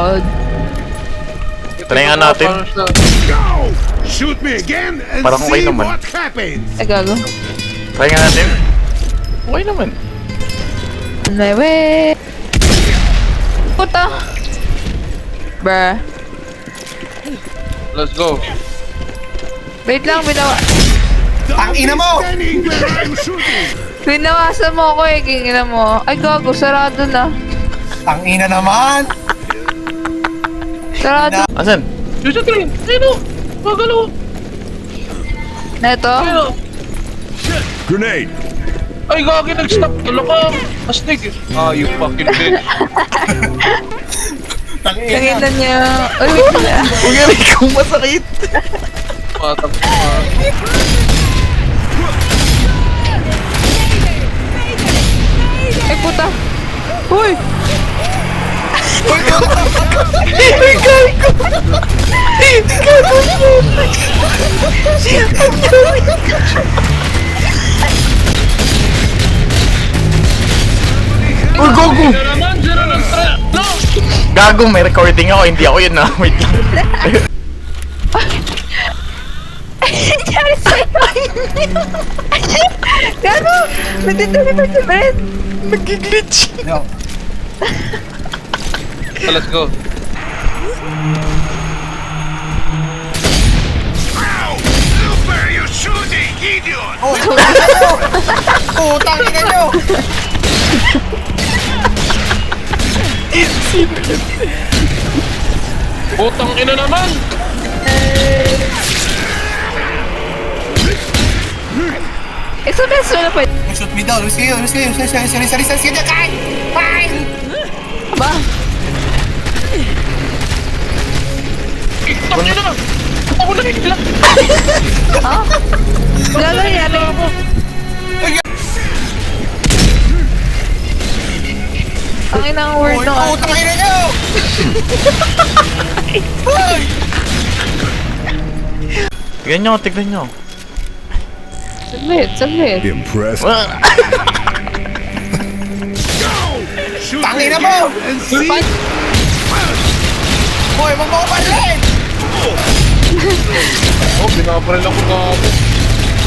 God. Try nga natin. Go! Shoot me again and Parang okay see naman. what happens. Ay, gago. Try nga natin. Okay naman. On my way. Puta. Bruh. Let's go. Wait lang, Ang ina mo! Standing where I'm shooting. binawasan mo ako eh, kingina mo. Ay, gago, sarado na. Ang ina naman! Sarado. Asan? Yusuf Green! Ayun o! Magalo! Na ito? Ayun o! Grenade. Ay, gagi, nag-stop. Kala ka! Astig! Ah, you fucking bitch! Ang ina! Kingina niya. Uy, wait lang. Huwag yan kung masakit. Patang ka nga. Ay, puta. Uy! Uy, gogo! Zero naman! Zero ng tra... No! Gago, may recording ako. Hindi ako yun na. Wait lang. Nangyari sa'yo? Gago! Nagtitulipad si Brent. Nag-glitch. No. So, let's go. Ow! Look where you're shooting, idiot. Oh, putang ina nyo! Putang ina nyo! Putang ina naman! Isa best na pa. Shoot me down, Lucio, Lucio, kay! Ba? Tang ina! Ako na higla! Ha? Wala nangyari. Ang inang word ng ano. Putang ina nyo! Tignan nyo, tignan nyo. Saglit, saglit. Impressed. Ah, Shoot Tang me ina again mo! and see. Boy, wag mo ko palin! Oh, binabaril ako gago.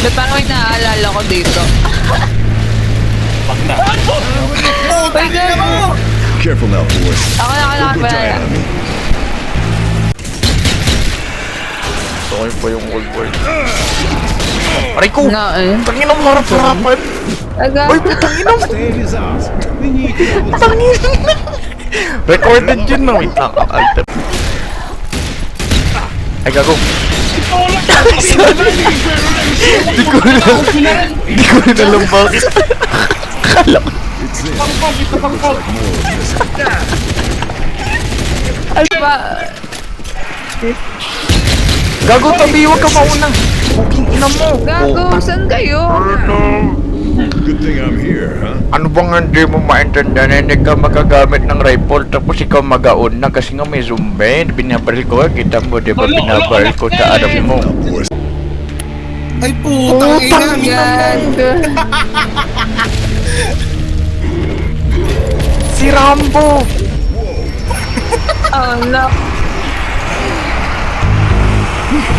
Ba't parang may naaalala ko dito? Putang ina mo! Careful now, boys. Ako na Good pala. enemy. Gusto ko po yung old world. Aray ko! Nga eh. Tangin ang harap-harapan! Aga. Uy, putangin ang... Stay in his house. We need to hold Tangin! Recorded yun na. Wait lang. Alter. Ay, gago. Di ko na alam bakit. Akala ko. Pangpong, ito pangpong! Ano ba? Gago, tabi, huwag ka mauna. Booking ina mo. Gago, saan kayo? Good thing I'm here, huh? Ano bang hindi mo maintindihan na hindi ka magagamit ng rifle tapos ikaw magaon na kasi nga may zombie. Binabaril ko, kita mo, di ba binabaril ko sa arap mo. Boys. Ay, putang ina! Yan. Si Rambo! Oh no.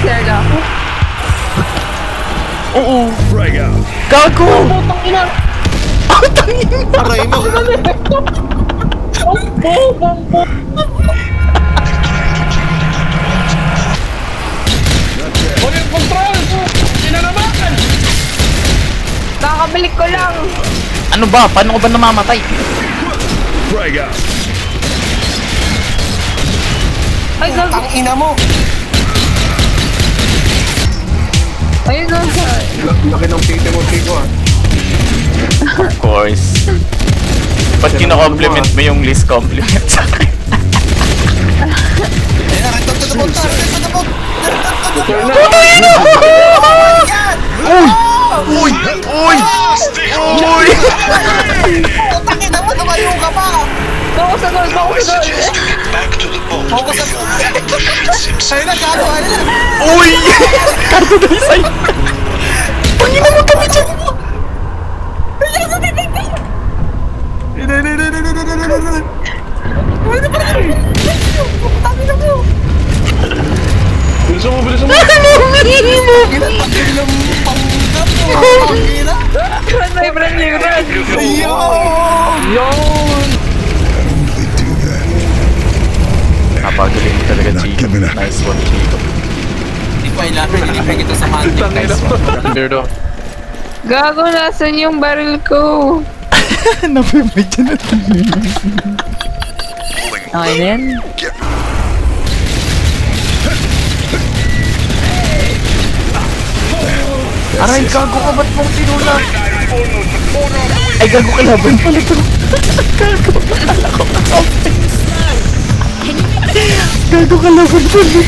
There na ako. Oo. Frag out. Gago! Putang ina! Aray mo! Volume control! Ina naman! Kakabalik ko lang. Ano ba? Paano ko ba namamatay? Frag out. Ay, gago. Putang ina mo! Ayun na sa... Laki ng titi mo, Tico ah. Of course. Ba't kino-compliment mo yung least compliment sa akin? Ayun na, return to the boat! Return to the boat! Yan! Uy! Uy! Uy! Putang ina mo! Tumayo ka pa! Bako sa gol, bako sa gol. Focus sa... Ayun na, gago! Ayun na! Uy! Karto na isay! Pangina mo kami dyan! Ayun na! Bilisan mo, bilisan mo. Gina, pagkil yung panggap mo. Gina. Ayun. Yun! Napagaling mo talaga, Chico. Nice one, Chico. Hindi pa ilapin, ilipin kita sa mantik. Tangina mo. Weirdo. Gago, nasan yung baril ko? Napimidya na Okay na yan. Aray, gago ka, ba't mong tinulak? Ay, gago ka laban pala to. Gago ka laban pala.